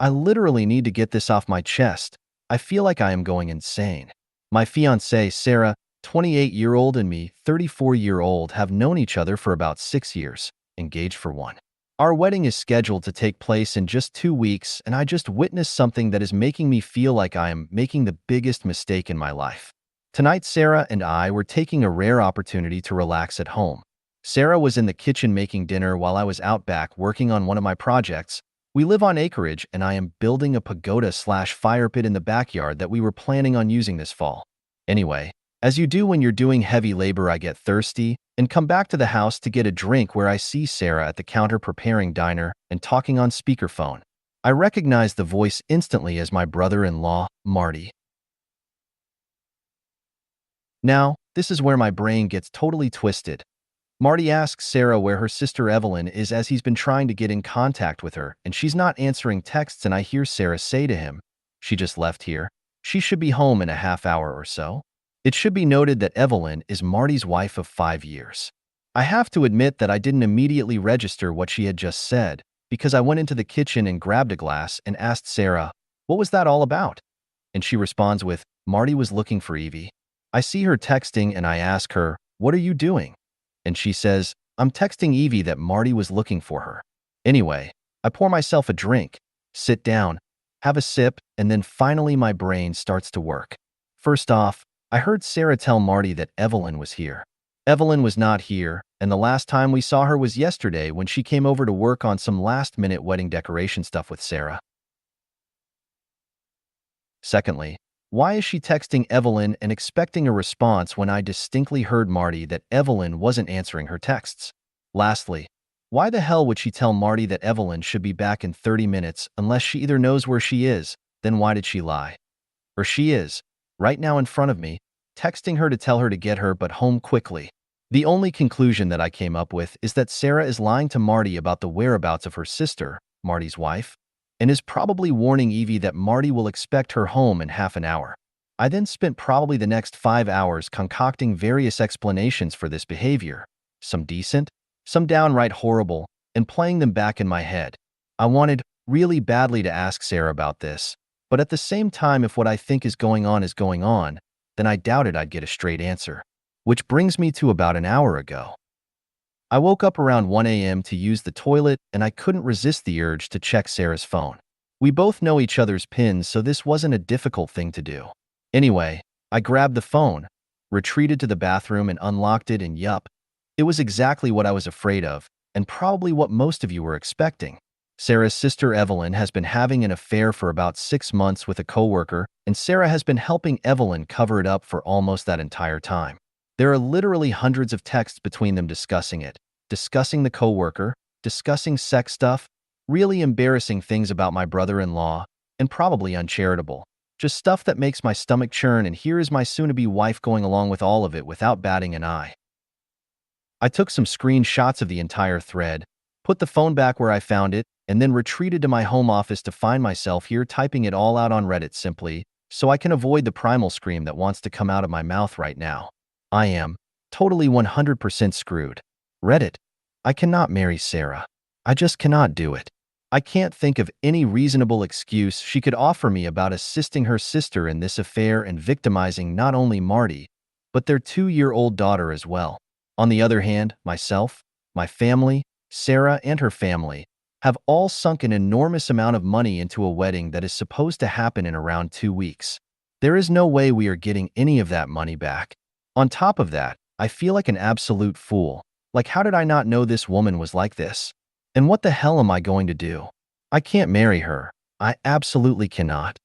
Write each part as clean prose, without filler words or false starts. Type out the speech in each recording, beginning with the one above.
I literally need to get this off my chest. I feel like I am going insane. My fiancée, Sarah, 28-year-old, and me, 34-year-old, have known each other for about 6 years, engaged for one. Our wedding is scheduled to take place in just 2 weeks, and I just witnessed something that is making me feel like I am making the biggest mistake in my life. Tonight, Sarah and I were taking a rare opportunity to relax at home. Sarah was in the kitchen making dinner while I was out back working on one of my projects. We live on acreage, and I am building a pagoda/fire pit in the backyard that we were planning on using this fall. Anyway, as you do when you're doing heavy labor, I get thirsty and come back to the house to get a drink where I see Sarah at the counter preparing dinner and talking on speakerphone. I recognize the voice instantly as my brother-in-law, Marty. Now, this is where my brain gets totally twisted. Marty asks Sarah where her sister Evelyn is as he's been trying to get in contact with her, and she's not answering texts, and I hear Sarah say to him, "She just left here. She should be home in a half hour or so." It should be noted that Evelyn is Marty's wife of 5 years. I have to admit that I didn't immediately register what she had just said, because I went into the kitchen and grabbed a glass and asked Sarah, "What was that all about?" And she responds with, "Marty was looking for Evie." I see her texting and I ask her, "What are you doing?" And she says, "I'm texting Evie that Marty was looking for her." Anyway, I pour myself a drink, sit down, have a sip, and then finally my brain starts to work. First off, I heard Sarah tell Marty that Evelyn was here. Evelyn was not here, and the last time we saw her was yesterday when she came over to work on some last-minute wedding decoration stuff with Sarah. Secondly, why is she texting Evelyn and expecting a response when I distinctly heard Marty that Evelyn wasn't answering her texts? Lastly, why the hell would she tell Marty that Evelyn should be back in 30 minutes unless she either knows where she is, then why did she lie? Or she is, right now in front of me, texting her to tell her to get her but home quickly. The only conclusion that I came up with is that Sarah is lying to Marty about the whereabouts of her sister, Marty's wife, and is probably warning Evie that Marty will expect her home in half an hour. I then spent probably the next 5 hours concocting various explanations for this behavior, some decent, some downright horrible, and playing them back in my head. I wanted really badly to ask Sarah about this, but at the same time, if what I think is going on, then I doubted I'd get a straight answer. Which brings me to about an hour ago. I woke up around 1 a.m. to use the toilet, and I couldn't resist the urge to check Sarah's phone. We both know each other's pins, so this wasn't a difficult thing to do. Anyway, I grabbed the phone, retreated to the bathroom and unlocked it, and yup, it was exactly what I was afraid of, and probably what most of you were expecting. Sarah's sister Evelyn has been having an affair for about 6 months with a coworker, and Sarah has been helping Evelyn cover it up for almost that entire time. There are literally hundreds of texts between them discussing it, discussing the coworker, discussing sex stuff, really embarrassing things about my brother-in-law, and probably uncharitable. Just stuff that makes my stomach churn, and here is my soon-to-be wife going along with all of it without batting an eye. I took some screenshots of the entire thread, put the phone back where I found it, and then retreated to my home office to find myself here typing it all out on Reddit simply so I can avoid the primal scream that wants to come out of my mouth right now. I am totally 100% screwed. Reddit. I cannot marry Sarah. I just cannot do it. I can't think of any reasonable excuse she could offer me about assisting her sister in this affair and victimizing not only Marty, but their 2-year-old daughter as well. On the other hand, myself, my family, Sarah and her family, have all sunk an enormous amount of money into a wedding that is supposed to happen in around 2 weeks. There is no way we are getting any of that money back. On top of that, I feel like an absolute fool. Like, how did I not know this woman was like this? And what the hell am I going to do? I can't marry her. I absolutely cannot.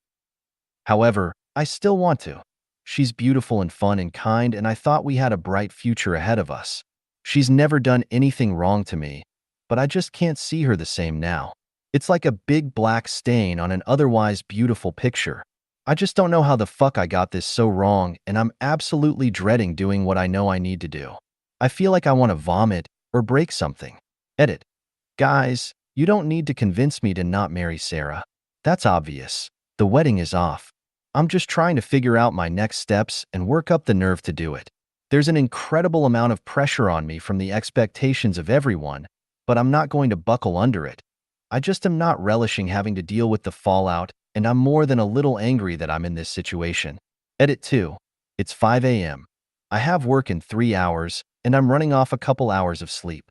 However, I still want to. She's beautiful and fun and kind, and I thought we had a bright future ahead of us. She's never done anything wrong to me, but I just can't see her the same now. It's like a big black stain on an otherwise beautiful picture. I just don't know how the fuck I got this so wrong, and I'm absolutely dreading doing what I know I need to do. I feel like I want to vomit or break something. Edit. Guys, you don't need to convince me to not marry Sarah. That's obvious. The wedding is off. I'm just trying to figure out my next steps and work up the nerve to do it. There's an incredible amount of pressure on me from the expectations of everyone, but I'm not going to buckle under it. I just am not relishing having to deal with the fallout, and I'm more than a little angry that I'm in this situation. Edit 2. It's 5 a.m. I have work in 3 hours, and I'm running off a couple hours of sleep.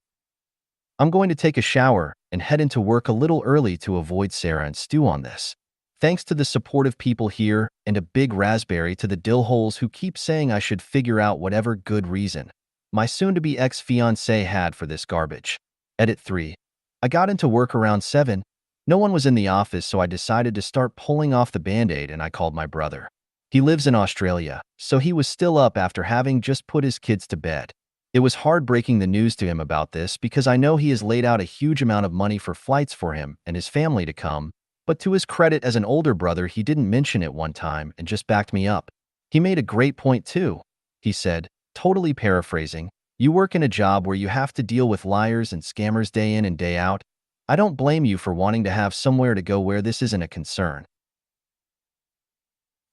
I'm going to take a shower and head into work a little early to avoid Sarah and Stu on this. Thanks to the supportive people here and a big raspberry to the dillholes who keep saying I should figure out whatever good reason my soon-to-be ex-fiancé had for this garbage. Edit 3. I got into work around 7. No one was in the office, so I decided to start pulling off the band-aid and I called my brother. He lives in Australia, so he was still up after having just put his kids to bed. It was hard breaking the news to him about this because I know he has laid out a huge amount of money for flights for him and his family to come, but to his credit as an older brother, he didn't mention it one time and just backed me up. He made a great point too. He said, totally paraphrasing, "You work in a job where you have to deal with liars and scammers day in and day out. I don't blame you for wanting to have somewhere to go where this isn't a concern."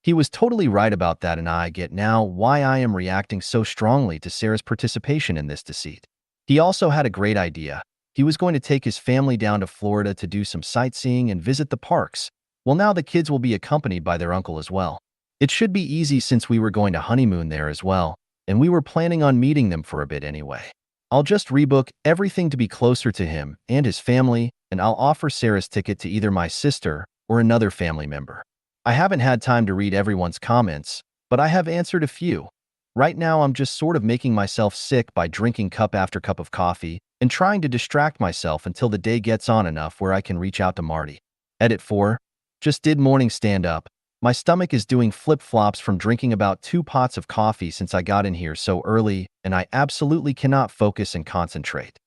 He was totally right about that, and I get now why I am reacting so strongly to Sarah's participation in this deceit. He also had a great idea. He was going to take his family down to Florida to do some sightseeing and visit the parks. Well, now the kids will be accompanied by their uncle as well. It should be easy since we were going to honeymoon there as well, and we were planning on meeting them for a bit anyway. I'll just rebook everything to be closer to him and his family, and I'll offer Sarah's ticket to either my sister or another family member. I haven't had time to read everyone's comments, but I have answered a few. Right now, I'm just sort of making myself sick by drinking cup after cup of coffee and trying to distract myself until the day gets on enough where I can reach out to Marty. Edit 4. Just did morning stand-up. My stomach is doing flip-flops from drinking about 2 pots of coffee since I got in here so early, and I absolutely cannot focus and concentrate.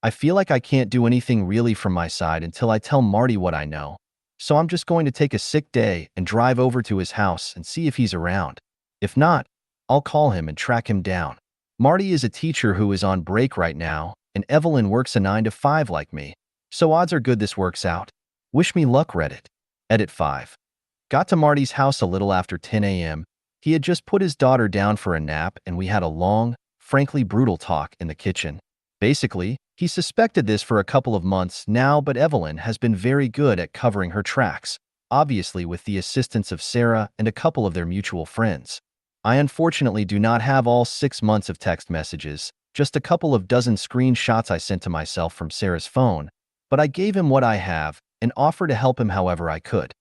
I feel like I can't do anything really from my side until I tell Marty what I know. So I'm just going to take a sick day and drive over to his house and see if he's around. If not, I'll call him and track him down. Marty is a teacher who is on break right now, and Evelyn works a 9 to 5 like me. So odds are good this works out. Wish me luck, Reddit. Edit 5. Got to Marty's house a little after 10 a.m. He had just put his daughter down for a nap, and we had a long, frankly brutal talk in the kitchen. Basically, he suspected this for a couple of months now, but Evelyn has been very good at covering her tracks, obviously with the assistance of Sarah and a couple of their mutual friends. I unfortunately do not have all 6 months of text messages, just a couple of dozen screenshots I sent to myself from Sarah's phone, but I gave him what I have and offered to help him however I could.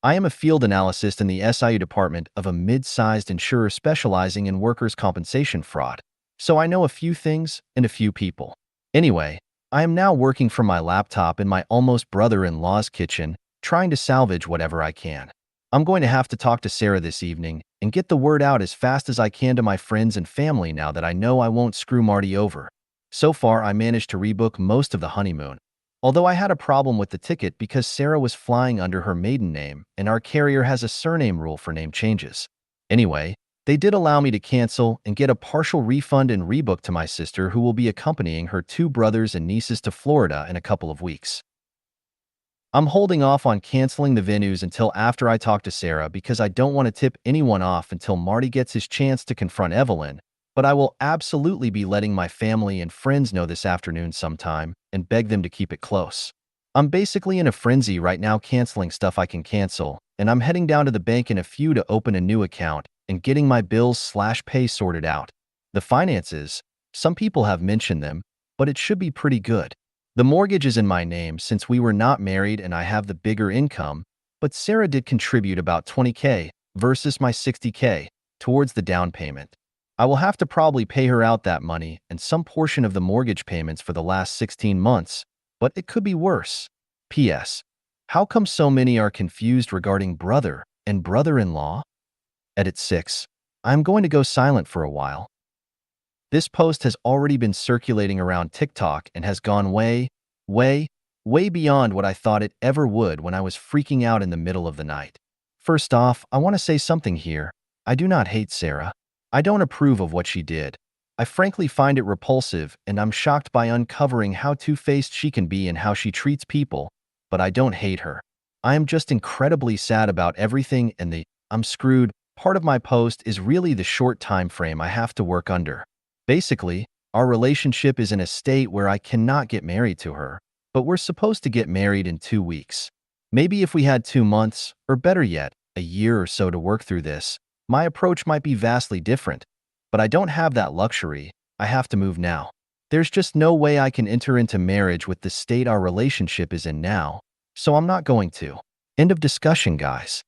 I am a field analyst in the SIU department of a mid-sized insurer specializing in workers' compensation fraud, so I know a few things and a few people. Anyway, I am now working from my laptop in my almost brother-in-law's kitchen, trying to salvage whatever I can. I'm going to have to talk to Sarah this evening and get the word out as fast as I can to my friends and family now that I know I won't screw Marty over. So far, I managed to rebook most of the honeymoon, although I had a problem with the ticket because Sarah was flying under her maiden name and our carrier has a surname rule for name changes. Anyway, they did allow me to cancel and get a partial refund and rebook to my sister, who will be accompanying her 2 brothers and nieces to Florida in a couple of weeks. I'm holding off on canceling the venues until after I talk to Sarah because I don't want to tip anyone off until Marty gets his chance to confront Evelyn, but I will absolutely be letting my family and friends know this afternoon sometime and beg them to keep it close. I'm basically in a frenzy right now, canceling stuff I can cancel, and I'm heading down to the bank in a few to open a new account and getting my bills/pay sorted out. The finances, some people have mentioned them, but it should be pretty good. The mortgage is in my name since we were not married and I have the bigger income, but Sarah did contribute about $20K versus my $60K towards the down payment. I will have to probably pay her out that money and some portion of the mortgage payments for the last 16 months, but it could be worse. P.S. How come so many are confused regarding brother and brother-in-law? Edit 6. I'm going to go silent for a while. This post has already been circulating around TikTok and has gone way beyond what I thought it ever would when I was freaking out in the middle of the night. First off, I want to say something here. I do not hate Sarah. I don't approve of what she did. I frankly find it repulsive, and I'm shocked by uncovering how two-faced she can be and how she treats people, but I don't hate her. I am just incredibly sad about everything, and the "I'm screwed" part of my post is really the short time frame I have to work under. Basically, our relationship is in a state where I cannot get married to her, but we're supposed to get married in 2 weeks. Maybe if we had 2 months, or better yet, a year or so to work through this, my approach might be vastly different. But I don't have that luxury. I have to move now. There's just no way I can enter into marriage with the state our relationship is in now, so I'm not going to. End of discussion, guys.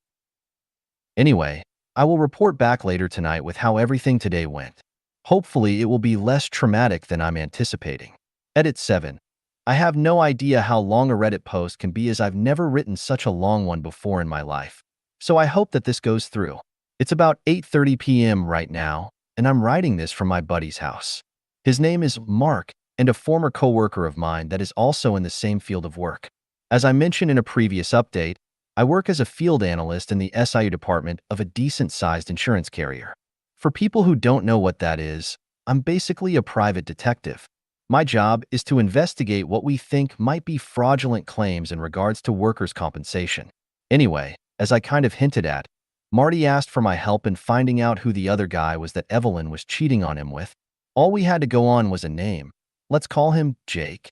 Anyway, I will report back later tonight with how everything today went. Hopefully, it will be less traumatic than I'm anticipating. Edit 7. I have no idea how long a Reddit post can be, as I've never written such a long one before in my life. So I hope that this goes through. It's about 8:30 p.m. right now, and I'm writing this from my buddy's house. His name is Mark, and a former coworker of mine that is also in the same field of work. As I mentioned in a previous update, I work as a field analyst in the SIU department of a decent-sized insurance carrier. For people who don't know what that is, I'm basically a private detective. My job is to investigate what we think might be fraudulent claims in regards to workers' compensation. Anyway, as I kind of hinted at, Marty asked for my help in finding out who the other guy was that Evelyn was cheating on him with. All we had to go on was a name. Let's call him Jake.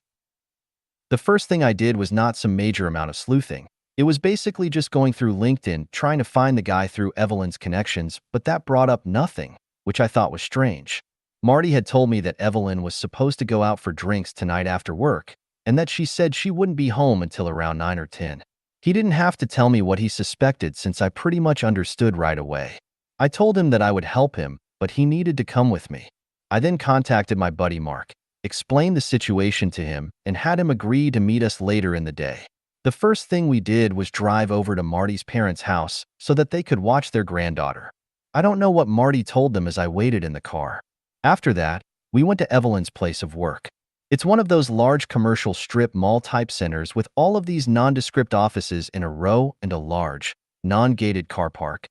The first thing I did was not some major amount of sleuthing. It was basically just going through LinkedIn trying to find the guy through Evelyn's connections, but that brought up nothing, which I thought was strange. Marty had told me that Evelyn was supposed to go out for drinks tonight after work, and that she said she wouldn't be home until around 9 or 10. He didn't have to tell me what he suspected since I pretty much understood right away. I told him that I would help him, but he needed to come with me. I then contacted my buddy Mark, explained the situation to him, and had him agree to meet us later in the day. The first thing we did was drive over to Marty's parents' house so that they could watch their granddaughter. I don't know what Marty told them as I waited in the car. After that, we went to Evelyn's place of work. It's one of those large commercial strip mall-type centers with all of these nondescript offices in a row and a large, non-gated car park.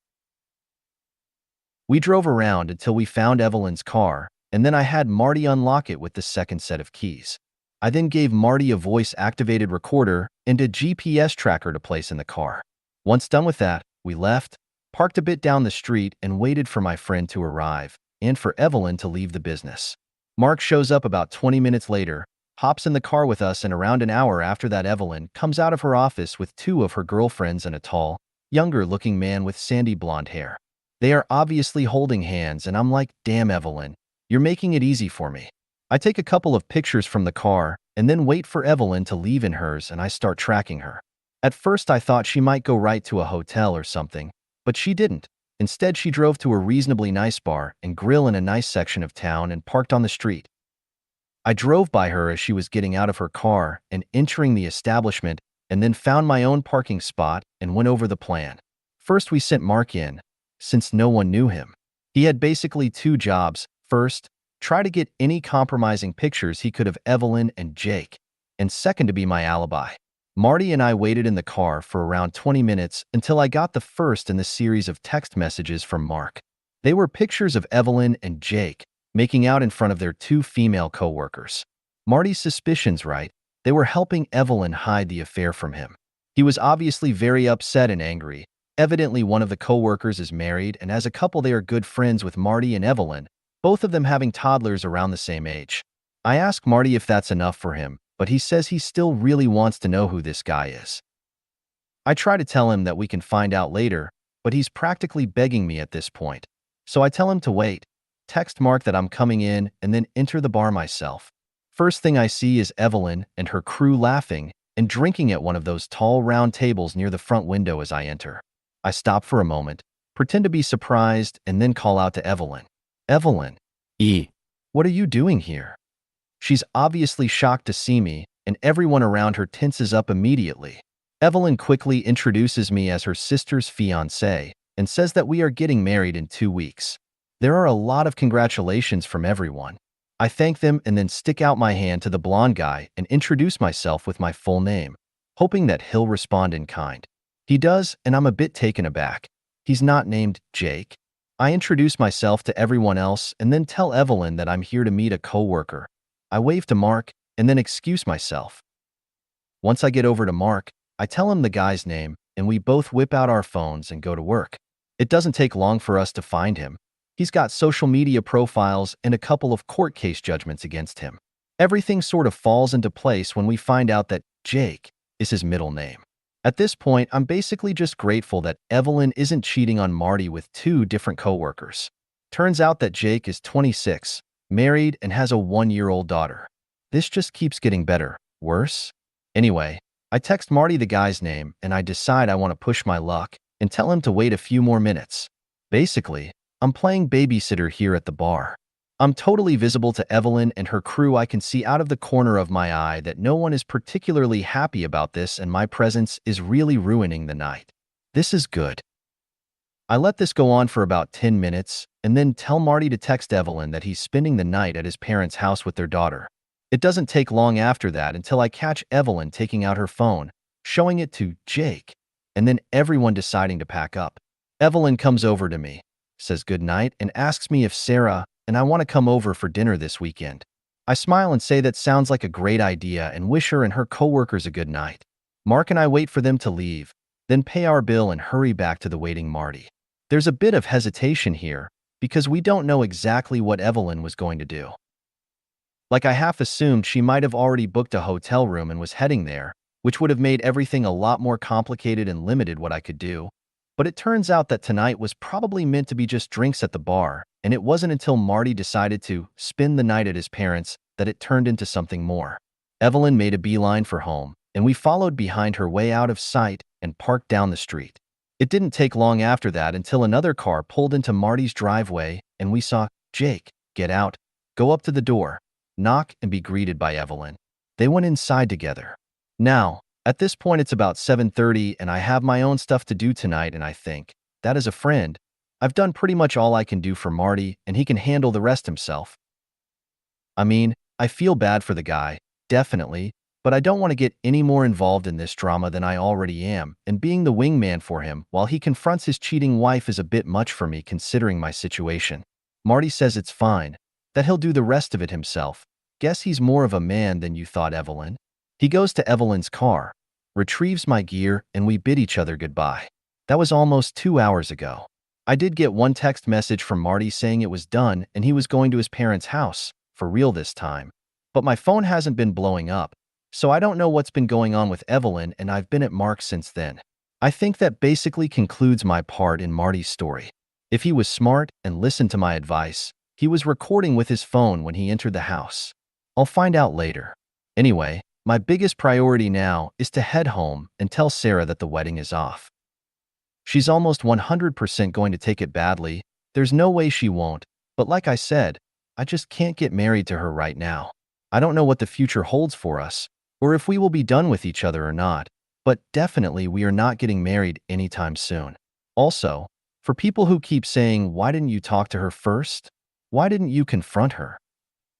We drove around until we found Evelyn's car, and then I had Marty unlock it with the second set of keys. I then gave Marty a voice-activated recorder and a GPS tracker to place in the car. Once done with that, we left, parked a bit down the street, and waited for my friend to arrive, and for Evelyn to leave the business. Mark shows up about 20 minutes later, hops in the car with us, and around an hour after that, Evelyn comes out of her office with two of her girlfriends and a tall, younger-looking man with sandy blonde hair. They are obviously holding hands, and I'm like, damn, Evelyn, you're making it easy for me. I take a couple of pictures from the car and then wait for Evelyn to leave in hers, and I start tracking her. At first I thought she might go right to a hotel or something, but she didn't. Instead, she drove to a reasonably nice bar and grill in a nice section of town and parked on the street. I drove by her as she was getting out of her car and entering the establishment, and then found my own parking spot and went over the plan. First, we sent Mark in, since no one knew him. He had basically two jobs. First, try to get any compromising pictures he could of Evelyn and Jake, and second, to be my alibi. Marty and I waited in the car for around 20 minutes until I got the first in the series of text messages from Mark. They were pictures of Evelyn and Jake making out in front of their two female co-workers. Marty's suspicions right, they were helping Evelyn hide the affair from him. He was obviously very upset and angry. Evidently, one of the co-workers is married, and as a couple they are good friends with Marty and Evelyn, both of them having toddlers around the same age. I ask Marty if that's enough for him, but he says he still really wants to know who this guy is. I try to tell him that we can find out later, but he's practically begging me at this point. So I tell him to wait, text Mark that I'm coming in, and then enter the bar myself. First thing I see is Evelyn and her crew laughing and drinking at one of those tall round tables near the front window as I enter. I stop for a moment, pretend to be surprised, and then call out to Evelyn. Evelyn, what are you doing here? She's obviously shocked to see me, and everyone around her tenses up immediately. Evelyn quickly introduces me as her sister's fiancé and says that we are getting married in 2 weeks. There are a lot of congratulations from everyone. I thank them and then stick out my hand to the blonde guy and introduce myself with my full name, hoping that he'll respond in kind. He does, and I'm a bit taken aback. He's not named Jake. I introduce myself to everyone else and then tell Evelyn that I'm here to meet a co-worker. I wave to Mark and then excuse myself. Once I get over to Mark, I tell him the guy's name, and we both whip out our phones and go to work. It doesn't take long for us to find him. He's got social media profiles and a couple of court case judgments against him. Everything sort of falls into place when we find out that Jake is his middle name. At this point, I'm basically just grateful that Evelyn isn't cheating on Marty with two different coworkers. Turns out that Jake is 26, married, and has a 1-year-old daughter. This just keeps getting better. Worse? Anyway, I text Marty the guy's name, and I decide I want to push my luck and tell him to wait a few more minutes. Basically, I'm playing babysitter here at the bar. I'm totally visible to Evelyn and her crew. I can see out of the corner of my eye that no one is particularly happy about this, and my presence is really ruining the night. This is good. I let this go on for about 10 minutes and then tell Marty to text Evelyn that he's spending the night at his parents' house with their daughter. It doesn't take long after that until I catch Evelyn taking out her phone, showing it to Jake, and then everyone deciding to pack up. Evelyn comes over to me, says goodnight, and asks me if Sarah and I want to come over for dinner this weekend. I smile and say that sounds like a great idea and wish her and her coworkers a good night. Mark and I wait for them to leave, then pay our bill and hurry back to the waiting Marty. There's a bit of hesitation here because we don't know exactly what Evelyn was going to do. Like, I half assumed she might have already booked a hotel room and was heading there, which would have made everything a lot more complicated and limited what I could do. But it turns out that tonight was probably meant to be just drinks at the bar, and it wasn't until Marty decided to spend the night at his parents' that it turned into something more. Evelyn made a beeline for home, and we followed behind her way out of sight and parked down the street. It didn't take long after that until another car pulled into Marty's driveway, and we saw Jake get out, go up to the door, knock, and be greeted by Evelyn. They went inside together. Now, at this point, it's about 7:30, and I have my own stuff to do tonight, and I think that as a friend, I've done pretty much all I can do for Marty, and he can handle the rest himself. I mean, I feel bad for the guy, definitely, but I don't want to get any more involved in this drama than I already am, and being the wingman for him while he confronts his cheating wife is a bit much for me considering my situation. Marty says it's fine, that he'll do the rest of it himself. Guess he's more of a man than you thought, Evelyn. He goes to Evelyn's car, retrieves my gear, and we bid each other goodbye. That was almost 2 hours ago. I did get one text message from Marty saying it was done and he was going to his parents' house, for real this time. But my phone hasn't been blowing up, so I don't know what's been going on with Evelyn, and I've been at Mark since then. I think that basically concludes my part in Marty's story. If he was smart and listened to my advice, he was recording with his phone when he entered the house. I'll find out later. Anyway, my biggest priority now is to head home and tell Sarah that the wedding is off. She's almost 100% going to take it badly. There's no way she won't, but like I said, I just can't get married to her right now. I don't know what the future holds for us, or if we will be done with each other or not, but definitely we are not getting married anytime soon. Also, for people who keep saying, why didn't you talk to her first? Why didn't you confront her?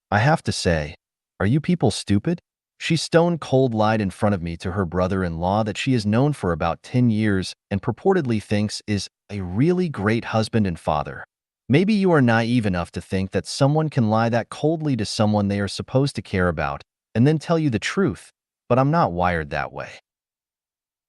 I have to say, are you people stupid? She stone cold lied in front of me to her brother-in-law that she has known for about 10 years and purportedly thinks is a really great husband and father. Maybe you are naive enough to think that someone can lie that coldly to someone they are supposed to care about and then tell you the truth, but I'm not wired that way.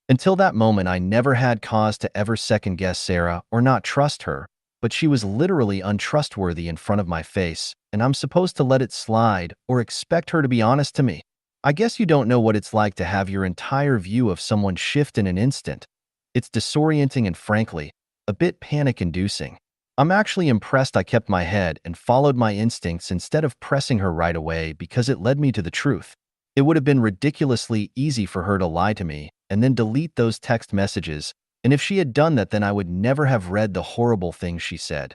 Until that moment, I never had cause to ever second-guess Sarah or not trust her, but she was literally untrustworthy in front of my face, and I'm supposed to let it slide or expect her to be honest to me. I guess you don't know what it's like to have your entire view of someone shift in an instant. It's disorienting and, frankly, a bit panic-inducing. I'm actually impressed I kept my head and followed my instincts instead of pressing her right away because it led me to the truth. It would have been ridiculously easy for her to lie to me and then delete those text messages, and if she had done that, then I would never have read the horrible things she said.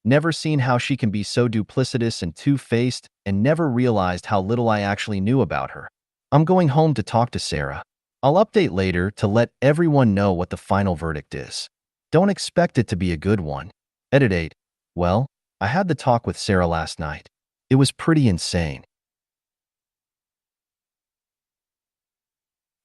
Never seen how she can be so duplicitous and two-faced, and never realized how little I actually knew about her. I'm going home to talk to Sarah. I'll update later to let everyone know what the final verdict is. Don't expect it to be a good one. Edit 8. Well, I had the talk with Sarah last night. It was pretty insane.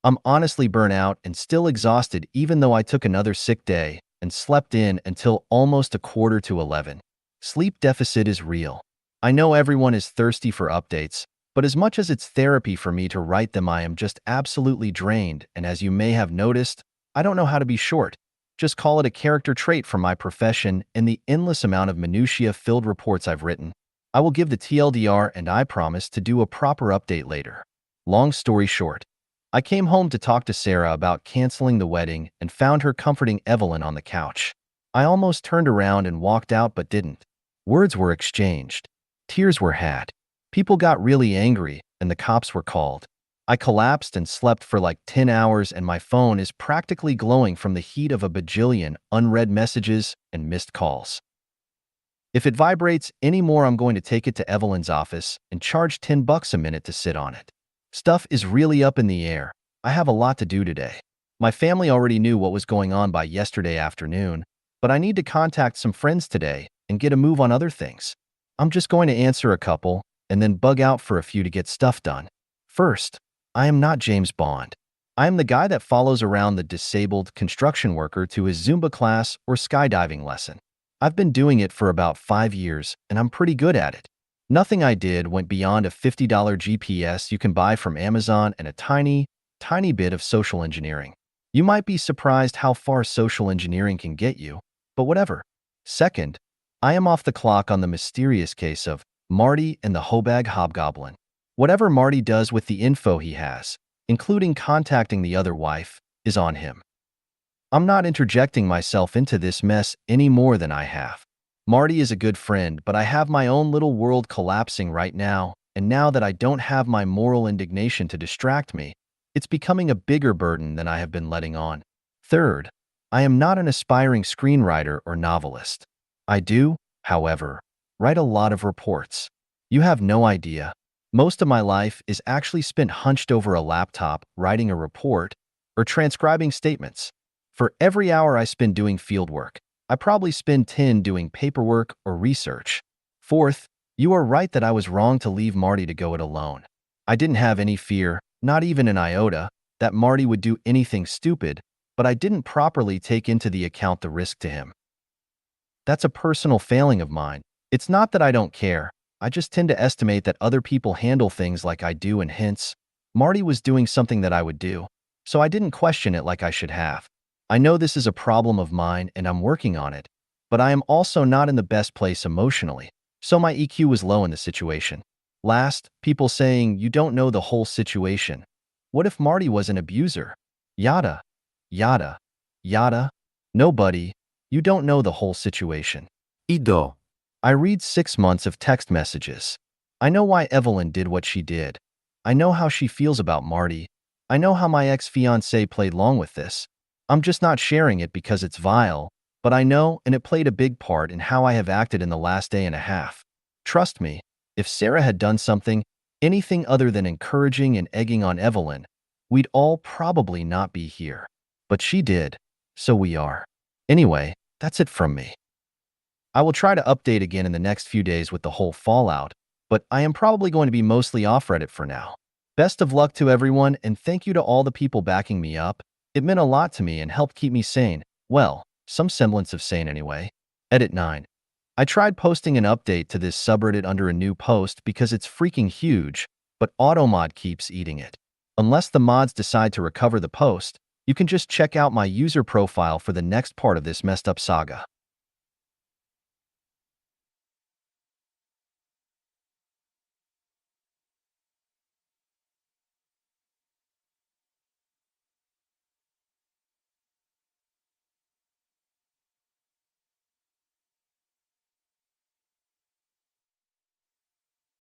I'm honestly burnt out and still exhausted, even though I took another sick day and slept in until almost 11:15. Sleep deficit is real. I know everyone is thirsty for updates, but as much as it's therapy for me to write them, I am just absolutely drained, and as you may have noticed, I don't know how to be short. Just call it a character trait from my profession and the endless amount of minutiae-filled reports I've written. I will give the TLDR, and I promise to do a proper update later. Long story short, I came home to talk to Sarah about canceling the wedding and found her comforting Evelyn on the couch. I almost turned around and walked out but didn't. Words were exchanged. Tears were had. People got really angry and the cops were called. I collapsed and slept for like 10 hours and my phone is practically glowing from the heat of a bajillion unread messages and missed calls. If it vibrates anymore, I'm going to take it to Evelyn's office and charge $10 a minute to sit on it. Stuff is really up in the air. I have a lot to do today. My family already knew what was going on by yesterday afternoon, but I need to contact some friends today and get a move on other things. I'm just going to answer a couple and then bug out for a few to get stuff done. First, I am not James Bond. I am the guy that follows around the disabled construction worker to his Zumba class or skydiving lesson. I've been doing it for about 5 years, and I'm pretty good at it. Nothing I did went beyond a $50 GPS you can buy from Amazon and a tiny, tiny bit of social engineering. You might be surprised how far social engineering can get you, but whatever. Second, I am off the clock on the mysterious case of Marty and the Hobag Hobgoblin. Whatever Marty does with the info he has, including contacting the other wife, is on him. I'm not interjecting myself into this mess any more than I have. Marty is a good friend, but I have my own little world collapsing right now, and now that I don't have my moral indignation to distract me, it's becoming a bigger burden than I have been letting on. Third, I am not an aspiring screenwriter or novelist. I do, however, write a lot of reports. You have no idea. Most of my life is actually spent hunched over a laptop writing a report or transcribing statements. For every hour I spend doing fieldwork, I probably spend 10 doing paperwork or research. Fourth, you are right that I was wrong to leave Marty to go it alone. I didn't have any fear, not even an iota, that Marty would do anything stupid, but I didn't properly take into the account the risk to him. That's a personal failing of mine. It's not that I don't care. I just tend to estimate that other people handle things like I do, and hence, Marty was doing something that I would do, so I didn't question it like I should have. I know this is a problem of mine and I'm working on it, but I am also not in the best place emotionally, so my EQ was low in the situation. Last, people saying you don't know the whole situation. What if Marty was an abuser? Yada, yada, yada. No, buddy, you don't know the whole situation. Ido. I read 6 months of text messages. I know why Evelyn did what she did. I know how she feels about Marty. I know how my ex-fiancé played along with this. I'm just not sharing it because it's vile, but I know, and it played a big part in how I have acted in the last day and a half. Trust me, if Sarah had done something, anything other than encouraging and egging on Evelyn, we'd all probably not be here. But she did, so we are. Anyway, that's it from me. I will try to update again in the next few days with the whole fallout, but I am probably going to be mostly off Reddit for now. Best of luck to everyone, and thank you to all the people backing me up. It meant a lot to me and helped keep me sane. Well, some semblance of sane anyway. Edit 9. I tried posting an update to this subreddit under a new post because it's freaking huge, but AutoMod keeps eating it. Unless the mods decide to recover the post, you can just check out my user profile for the next part of this messed up saga.